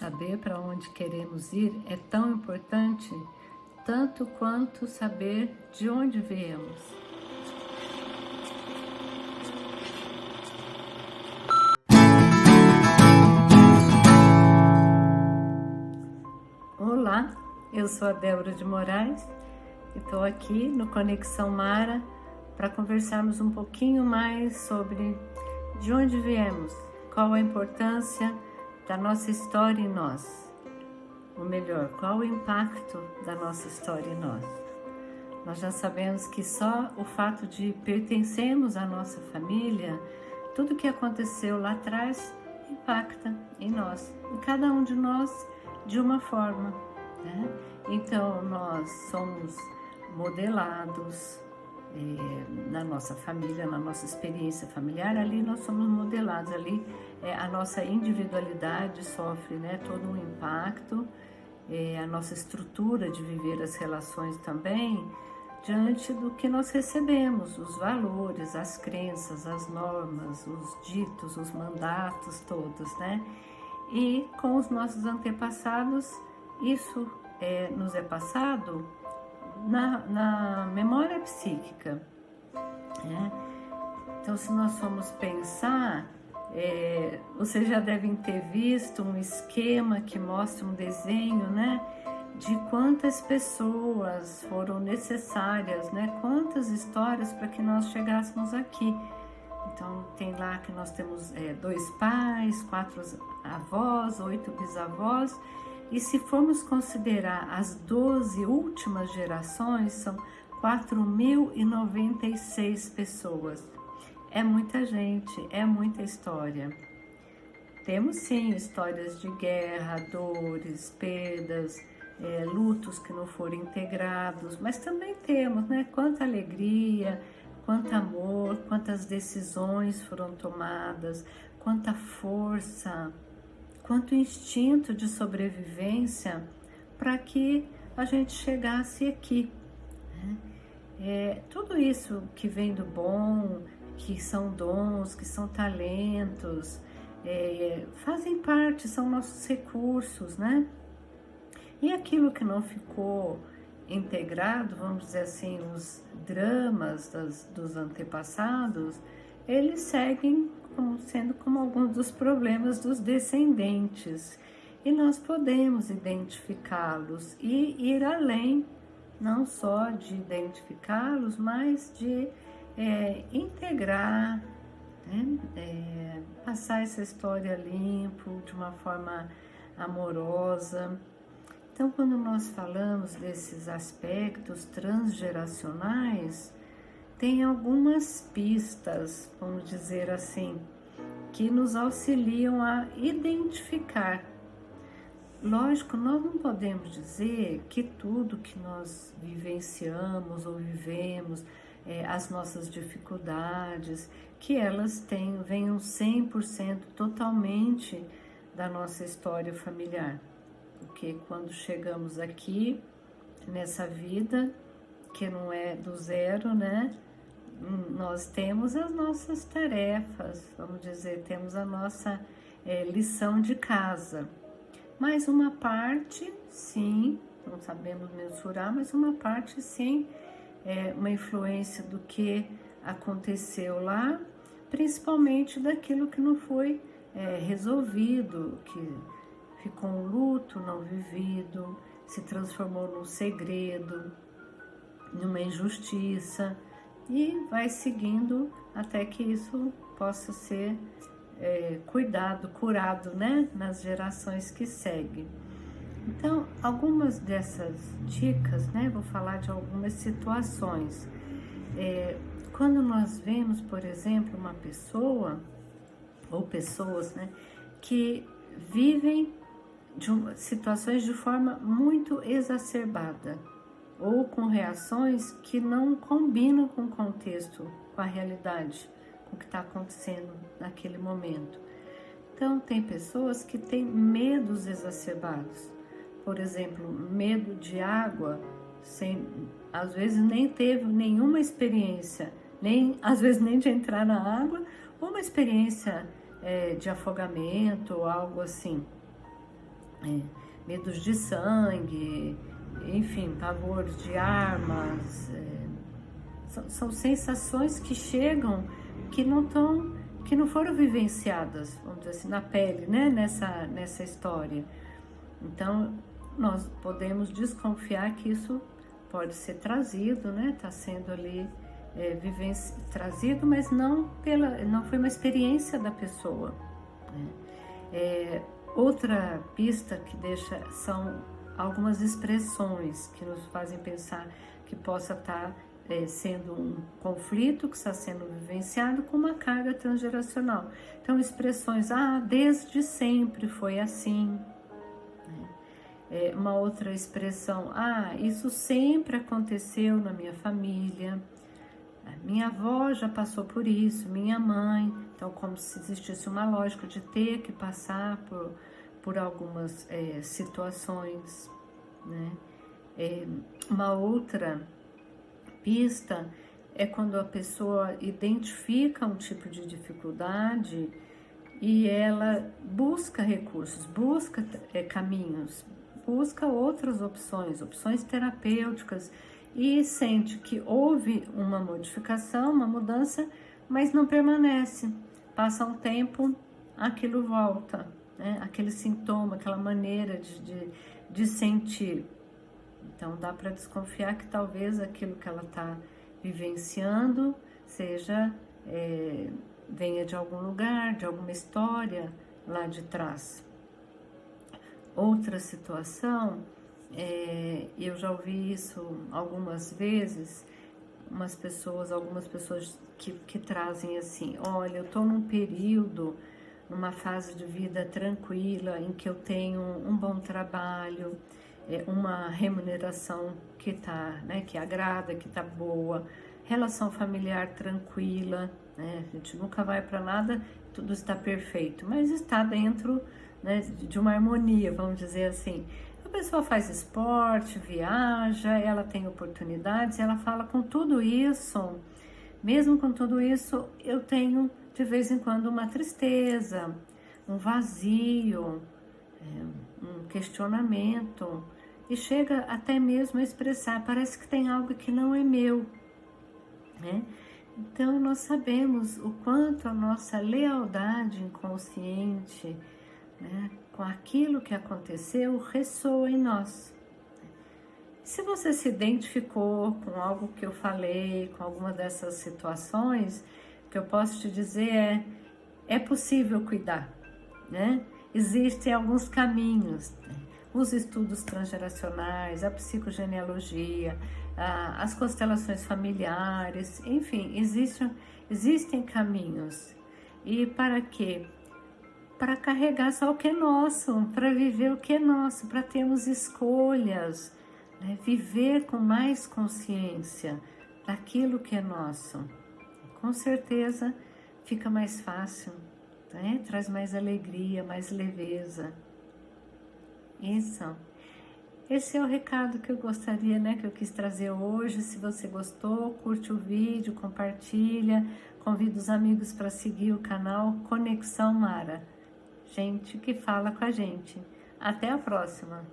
Saber para onde queremos ir é tão importante, tanto quanto saber de onde viemos. Olá, eu sou a Débora de Moraes e estou aqui no Conexão Mara para conversarmos um pouquinho mais sobre de onde viemos, qual a importância da nossa história em nós, ou melhor, qual o impacto da nossa história em nós. Nós já sabemos que só o fato de pertencermos à nossa família, tudo que aconteceu lá atrás impacta em nós, em cada um de nós de uma forma, né? Então nós somos modelados na nossa família, na nossa experiência familiar, ali nós somos modelados, ali a nossa individualidade sofre, né, todo um impacto, a nossa estrutura de viver as relações também, diante do que nós recebemos, os valores, as crenças, as normas, os ditos, os mandatos todos, né? E com os nossos antepassados, isso nos é passado na memória psíquica, né? Então, se nós formos pensar, vocês já devem ter visto um esquema que mostra um desenho, né, de quantas pessoas foram necessárias, né, quantas histórias para que nós chegássemos aqui. Então, tem lá que nós temos 2 pais, 4 avós, 8 bisavós, e se formos considerar as 12 últimas gerações, são 4.096 pessoas. É muita gente, é muita história. Temos sim histórias de guerra, dores, perdas, lutos que não foram integrados, mas também temos, né, quanta alegria, quanto amor, quantas decisões foram tomadas, quanta força, quanto instinto de sobrevivência para que a gente chegasse aqui, né? Tudo isso que vem do bom, que são dons, que são talentos, fazem parte, são nossos recursos, né? E aquilo que não ficou integrado, vamos dizer assim, os dramas dos antepassados, eles seguem sendo como alguns dos problemas dos descendentes. E nós podemos identificá-los e ir além, não só de identificá-los, mas de integrar, né? Passar essa história limpo, de uma forma amorosa. Então, quando nós falamos desses aspectos transgeracionais, tem algumas pistas, vamos dizer assim, que nos auxiliam a identificar. Lógico, nós não podemos dizer que tudo que nós vivenciamos ou vivemos, as nossas dificuldades, que elas venham 100% totalmente da nossa história familiar. Porque quando chegamos aqui, nessa vida, que não é do zero, né? Nós temos as nossas tarefas, vamos dizer, temos a nossa lição de casa. Mas uma parte, sim, não sabemos mensurar, mas uma parte, sim, uma influência do que aconteceu lá, principalmente daquilo que não foi resolvido, que ficou um luto não vivido, se transformou num segredo, numa injustiça, e vai seguindo até que isso possa ser curado, né, nas gerações que seguem. Então, algumas dessas dicas, né, vou falar de algumas situações. Quando nós vemos, por exemplo, uma pessoa, ou pessoas, né, que vivem situações de forma muito exacerbada, ou com reações que não combinam com o contexto, com a realidade, com o que está acontecendo naquele momento. Então, tem pessoas que têm medos exacerbados. Por exemplo, medo de água, às vezes nem teve nenhuma experiência, às vezes nem de entrar na água, ou uma experiência de afogamento ou algo assim. medos de sangue, enfim, pavor de armas. São sensações que chegam que não foram vivenciadas, vamos dizer assim, na pele, né? Nessa história. Então, nós podemos desconfiar que isso pode ser trazido, né? Está sendo ali trazido, mas não foi uma experiência da pessoa. Outra pista que deixa são algumas expressões que nos fazem pensar que possa estar sendo um conflito que está sendo vivenciado com uma carga transgeracional. Então, expressões, desde sempre foi assim. Uma outra expressão, isso sempre aconteceu na minha família. Minha avó já passou por isso, minha mãe. Então, como se existisse uma lógica de ter que passar por algumas situações, né? Uma outra pista é quando a pessoa identifica um tipo de dificuldade e ela busca recursos, busca caminhos, busca outras opções terapêuticas, e sente que houve uma modificação, uma mudança, mas não permanece. Passa um tempo, aquilo volta, né? Aquele sintoma, aquela maneira de sentir. Então, dá para desconfiar que talvez aquilo que ela está vivenciando venha de algum lugar, de alguma história lá de trás. Outra situação, eu já ouvi isso algumas vezes, algumas pessoas que trazem assim, olha, eu estou num período, numa fase de vida tranquila, em que eu tenho um bom trabalho, uma remuneração que agrada, que está boa, relação familiar tranquila, né? A gente nunca vai para nada, tudo está perfeito, mas está dentro, né, de uma harmonia, vamos dizer assim. A pessoa faz esporte, viaja, ela tem oportunidades, ela fala, com tudo isso, mesmo com tudo isso, eu tenho de vez em quando uma tristeza, um vazio, um questionamento, e chega até mesmo a expressar, parece que tem algo que não é meu, né? Então, nós sabemos o quanto a nossa lealdade inconsciente, né, com aquilo que aconteceu, ressoa em nós. Se você se identificou com algo que eu falei, com alguma dessas situações, o que eu posso te dizer é possível cuidar, né? Existem alguns caminhos, né? Os estudos transgeracionais, a psicogenealogia, as constelações familiares, enfim, existem caminhos. E para quê? Para carregar só o que é nosso, para viver o que é nosso, para termos escolhas, né? Viver com mais consciência daquilo que é nosso. Com certeza fica mais fácil, né? Traz mais alegria, mais leveza. Isso. Esse é o recado que eu gostaria, né, que eu quis trazer hoje. Se você gostou, curte o vídeo, compartilha, convida os amigos para seguir o canal Conexão Mara. Gente que fala com a gente. Até a próxima!